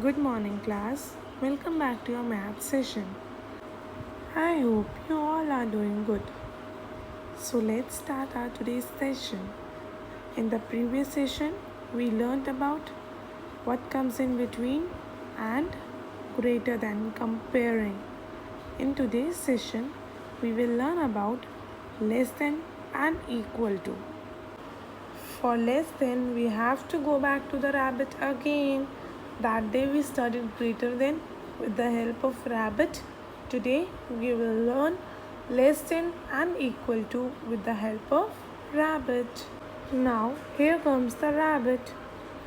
Good morning, class. Welcome back to your math session. I hope you all are doing good. So, let's start our today's session. In the previous session, we learned about what comes in between and greater than comparing. In today's session, we will learn about less than and equal to. For less than, we have to go back to the rabbit again. That day we studied greater than with the help of rabbit. Today we will learn less than and equal to with the help of rabbit. Now here comes the rabbit.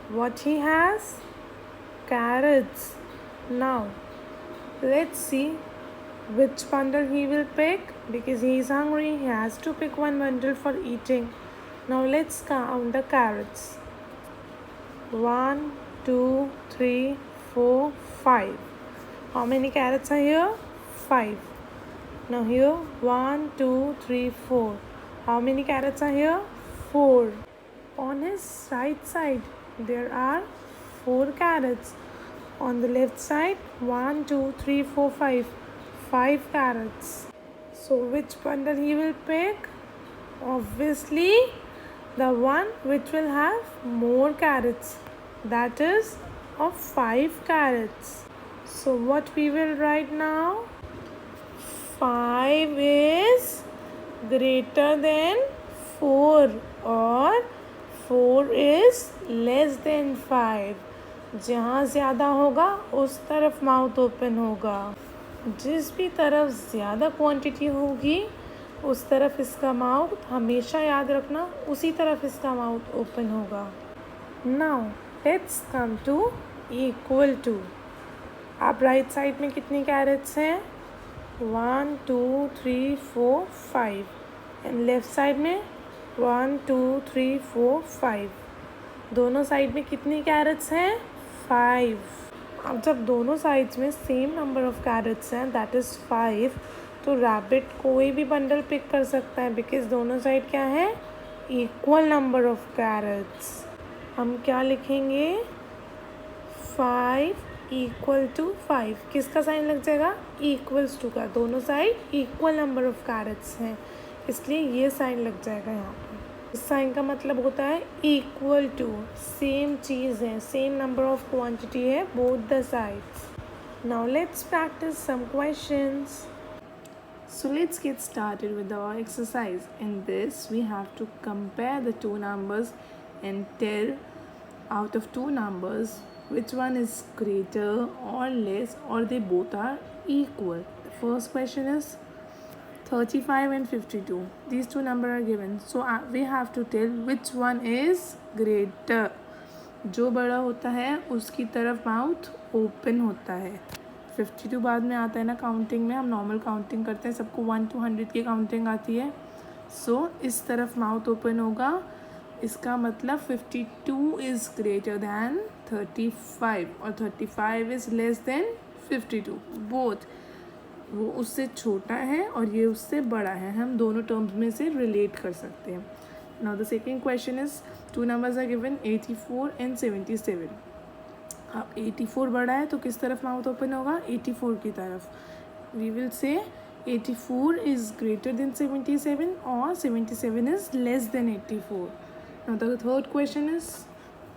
What he has? Carrots. Now let's see which bundle he will pick because he is hungry. He has to pick one bundle for eating. Now let's count the carrots. 1, 2, 3, 4, 5. How many carrots are here? 5. Now here 1, 2, 3, 4. How many carrots are here? 4. On his right side there are 4 carrots. On the left side 1, 2, 3, 4, 5. 5 carrots. So which bundle he will pick? Obviously the one which will have more carrots, that is of 5 carrots. So what we will write now? 5 is greater than 4 or 4 is less than 5. जहाँ ज़्यादा होगा उस तरफ mouth open होगा. जिस भी तरफ ज़्यादा क्वांटिटी होगी उस तरफ इसका माउथ, हमेशा याद रखना, उसी तरफ इसका माउथ ओपन होगा. Now let's come to equal to. आप राइट साइड में कितनी कैरेट्स हैं? 1, 2, 3, 4, 5. एंड लेफ्ट साइड में 1, 2, 3, 4, 5. दोनों साइड में कितनी कैरेट्स हैं? 5. अब जब दोनों साइड्स में सेम नंबर ऑफ कैरेट्स हैं, दैट इज़ 5, तो रैबिट कोई भी बंडल पिक कर सकता है बिकॉज दोनों साइड क्या है? Equal number of carrots. हम क्या लिखेंगे? 5 इक्वल टू 5. किसका साइन लग जाएगा? इक्वल्स टू का. दोनों side equal number of carrots हैं इसलिए ये साइन लग जाएगा यहाँ पर. इस साइन का मतलब होता है इक्वल टू, सेम चीज़ है, सेम नंबर ऑफ क्वांटिटी है both the sides. Now let's practice some questions. So let's get started with our exercise. In this we have to compare the two numbers and tell out of two numbers which one is greater or less or they both are equal. The first question is 35 and 52. These two numbers are given. So we have to tell which one is greater. जो बड़ा होता है उसकी तरफ mouth open होता है. 52 बाद में आता है ना काउंटिंग में. हम नॉर्मल काउंटिंग करते हैं, सबको 1 to 100 की काउंटिंग आती है. सो इस तरफ माउथ ओपन होगा. इसका मतलब 52 इज़ ग्रेटर दैन 35 और 35 इज़ लेस देन 52. बोथ, वो उससे छोटा है और ये उससे बड़ा है. हम दोनों टर्म्स में से रिलेट कर सकते हैं. Now the second question is two numbers are given 84 and 77. अब 84 बड़ा है तो किस तरफ माउथ ओपन होगा? 84 की तरफ. We will say 84 is greater than 77 और 77 is less than 84. Now the third question is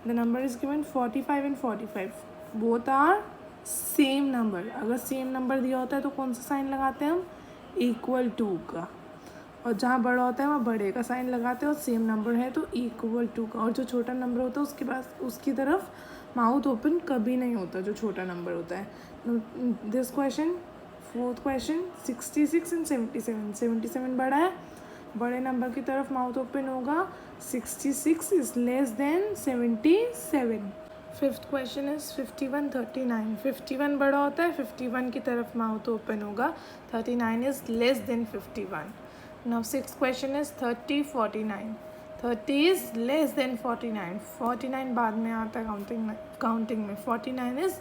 the number is given 45 and 45. Both are same number. अगर सेम नंबर दिया होता है तो कौन सा साइन लगाते हैं हम? इक्वल टू का. और जहाँ बड़ा होता है वहाँ बड़े का साइन लगाते हैं और सेम नंबर है तो इक्वल टू का. और जो छोटा नंबर होता है उसके पास उसकी तरफ माउथ ओपन कभी नहीं होता जो छोटा नंबर होता है. This question, fourth question, 66 and 77. 77 बड़ा है, बड़े नंबर की तरफ माउथ ओपन होगा. 66 is less then 77. Fifth question is 51 39. 51 बड़ा होता है, 51 की तरफ माउथ ओपन होगा. 39 is less then 51. Now sixth question is 30 49. 30 is less then 49. 49 बाद में आता है काउंटिंग में. 49 इज़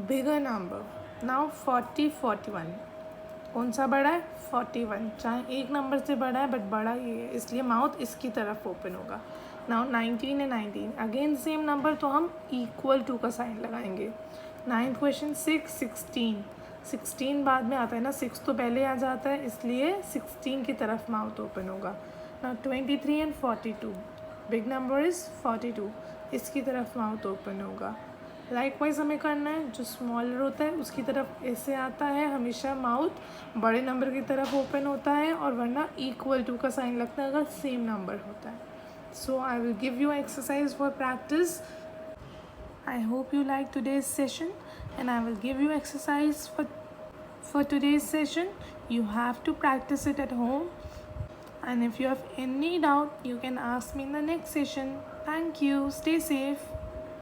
बिगर नंबर. नाउ 40 41. कौन सा बड़ा है? 41. चाहे एक नंबर से बड़ा है बट बड़ा ही है इसलिए माउथ इसकी तरफ ओपन होगा. नाउ 19 है 19, अगेन सेम नंबर तो हम इक्वल टू का साइन लगाएंगे. Ninth question 6, 16। 16 बाद में आता है ना, 6 तो पहले आ जाता है, इसलिए 16 की तरफ माउथ ओपन होगा ना। 23 एंड 42, बिग नंबर इज़ 42, इसकी तरफ माउथ ओपन होगा। लाइकवाइज हमें करना है, जो स्मॉलर होता है उसकी तरफ ऐसे आता है, हमेशा माउथ बड़े नंबर की तरफ ओपन होता है, और वरना इक्वल टू का साइन लगता है अगर सेम नंबर होता है। So I will give you exercise for practice. I hope you like today's session, and I will give you exercise for today's session. You have to practice it at home, and if you have any doubt you can ask me in the next session. Thank you. Stay safe.